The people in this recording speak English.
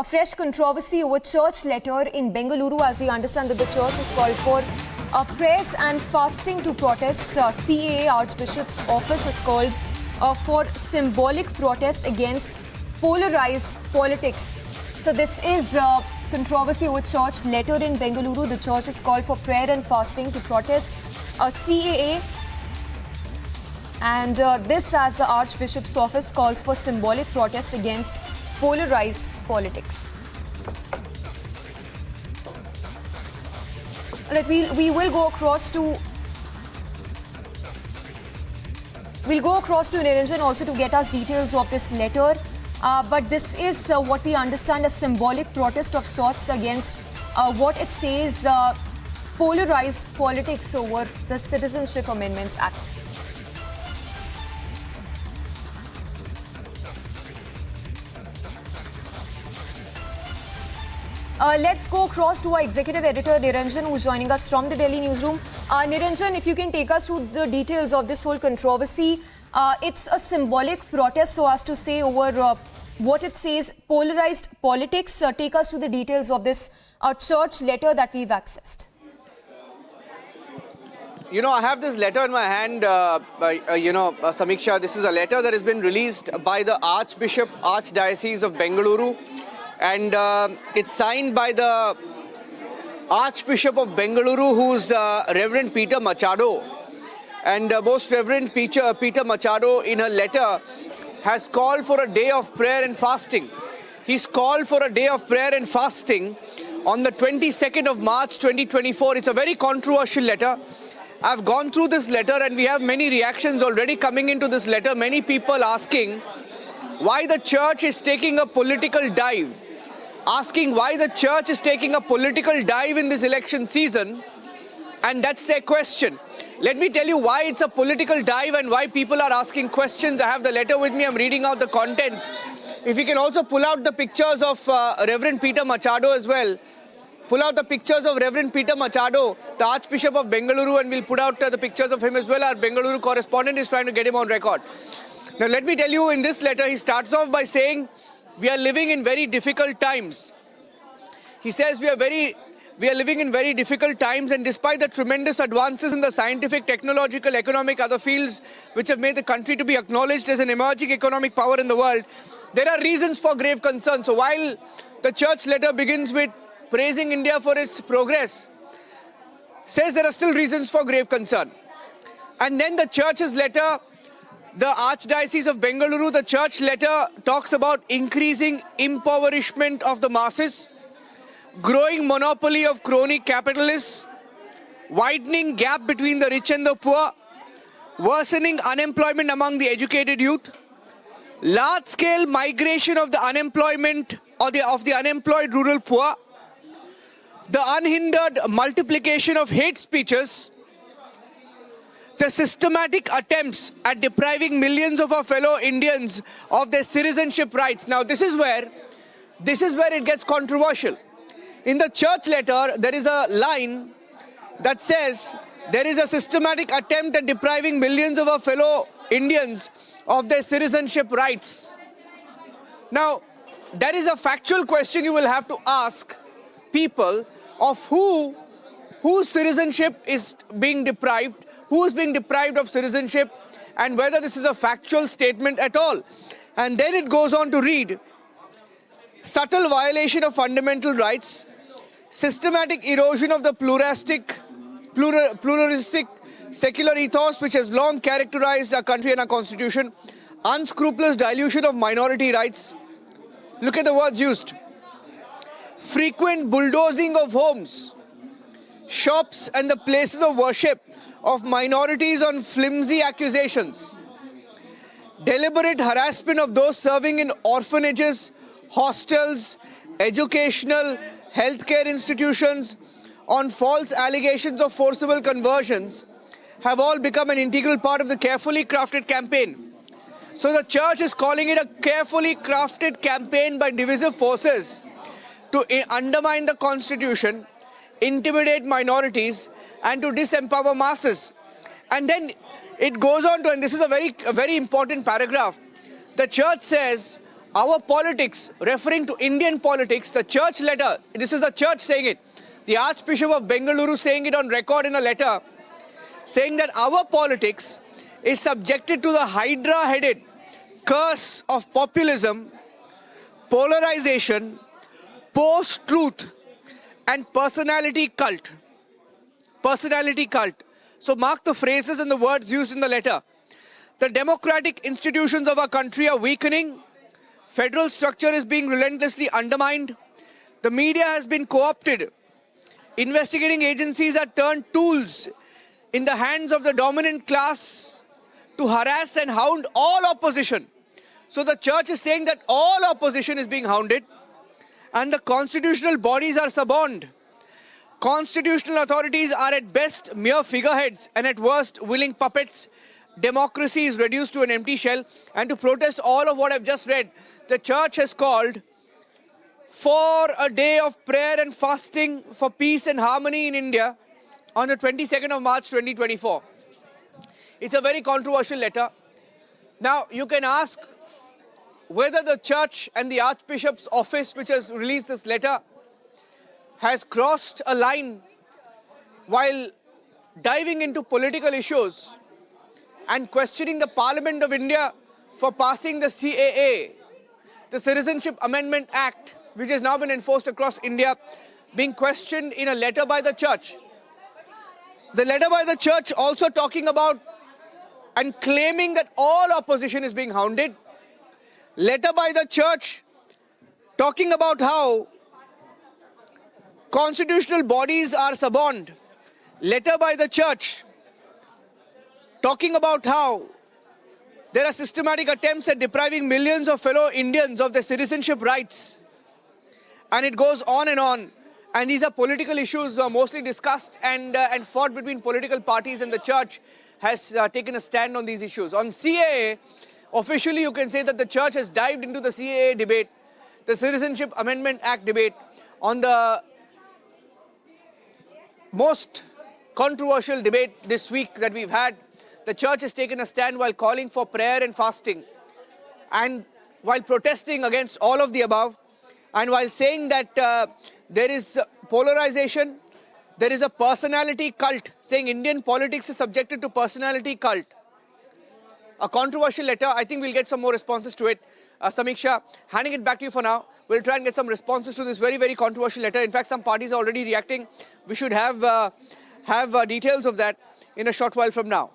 A fresh controversy over church letter in Bengaluru, as we understand that the church has called for prayers and fasting to protest. CAA Archbishop's office has called for symbolic protest against polarized politics. So this is controversy over church letter in Bengaluru. The church has called for prayer and fasting to protest CAA. And this, as the Archbishop's office calls for symbolic protest against polarized politics. Right, we will go across to Niranjan also to get us details of this letter. But this is what we understand as symbolic protest of sorts against what it says polarized politics over the Citizenship Amendment Act. Let's go across to our executive editor Niranjan, who's joining us from the Delhi newsroom. Niranjan, if you can take us through the details of this whole controversy. It's a symbolic protest, so as to say, over what it says polarized politics. Take us through the details of this church letter that we've accessed. You know, I have this letter in my hand, Samiksha. This is a letter that has been released by the Archdiocese of Bengaluru. And it's signed by the Archbishop of Bengaluru, who's Reverend Peter Machado. And Most Reverend Peter Machado, in a letter, has called for a day of prayer and fasting. He's called for a day of prayer and fasting on the 22nd of March 2024. It's a very controversial letter. I've gone through this letter and we have many reactions already coming into this letter. Many people asking why the church is taking a political dive. Asking why the church is taking a political dive in this election season. And that's their question. Let me tell you why it's a political dive and why people are asking questions. I have the letter with me. I'm reading out the contents. If you can also pull out the pictures of Reverend Peter Machado as well. Pull out the pictures of Reverend Peter Machado, the Archbishop of Bengaluru, and we'll put out the pictures of him as well. Our Bengaluru correspondent is trying to get him on record. Now, let me tell you, in this letter, he starts off by saying, we are living in very difficult times. He says we are living in very difficult times, and despite the tremendous advances in the scientific, technological, economic, other fields which have made the country to be acknowledged as an emerging economic power in the world, there are reasons for grave concern. So while the church letter begins with praising India for its progress, says there are still reasons for grave concern. And then the church's letter, the Archdiocese of Bengaluru, the church letter talks about increasing impoverishment of the masses, growing monopoly of crony capitalists, widening gap between the rich and the poor, worsening unemployment among the educated youth, large-scale migration of the unemployment of the unemployed rural poor, the unhindered multiplication of hate speeches, the systematic attempts at depriving millions of our fellow Indians of their citizenship rights. Now, this is where it gets controversial. In the church letter, there is a line that says there is a systematic attempt at depriving millions of our fellow Indians of their citizenship rights. Now, there is a factual question you will have to ask people of whose citizenship is being deprived, who is being deprived of citizenship, and whether this is a factual statement at all. And then it goes on to read, subtle violation of fundamental rights, systematic erosion of the pluralistic secular ethos which has long characterized our country and our constitution, unscrupulous dilution of minority rights. Look at the words used. Frequent bulldozing of homes, shops and the places of worship of minorities on flimsy accusations. Deliberate harassment of those serving in orphanages, hostels, educational, healthcare institutions on false allegations of forcible conversions have all become an integral part of the carefully crafted campaign. So the church is calling it a carefully crafted campaign by divisive forces to undermine the constitution, intimidate minorities, and to disempower masses. And then it goes on to, and this is a very important paragraph, the church says our politics, referring to Indian politics, the church letter, this is the church saying it, the Archbishop of Bengaluru saying it on record in a letter, saying that our politics is subjected to the hydra-headed curse of populism, polarization, post-truth and personality cult. Personality cult. So mark the phrases and the words used in the letter. The democratic institutions of our country are weakening. Federal structure is being relentlessly undermined. The media has been co-opted. Investigating agencies are turned tools in the hands of the dominant class to harass and hound all opposition. So the church is saying that all opposition is being hounded and the constitutional bodies are suborned. Constitutional authorities are at best mere figureheads and at worst willing puppets. Democracy is reduced to an empty shell. And to protest all of what I've just read, the church has called for a day of prayer and fasting for peace and harmony in India on the 22nd of March 2024. It's a very controversial letter. Now, you can ask whether the church and the Archbishop's office, which has released this letter, has crossed a line while diving into political issues and questioning the Parliament of India for passing the CAA, the Citizenship Amendment Act, which has now been enforced across India, being questioned in a letter by the church. The letter by the church also talking about and claiming that all opposition is being hounded. Letter by the church talking about how constitutional bodies are suborned. Letter by the church talking about how there are systematic attempts at depriving millions of fellow Indians of their citizenship rights. And it goes on and on. And these are political issues mostly discussed and fought between political parties, and the church has taken a stand on these issues. On CAA, officially you can say that the church has dived into the CAA debate, the Citizenship Amendment Act debate, on the most controversial debate this week that we've had. The church has taken a stand while calling for prayer and fasting and while protesting against all of the above and while saying that there is polarization, there is a personality cult, saying Indian politics is subjected to personality cult. A controversial letter. I think we'll get some more responses to it. Samiksha, handing it back to you for now. We'll try and get some responses to this very, very controversial letter. In fact, some parties are already reacting. We should have details of that in a short while from now.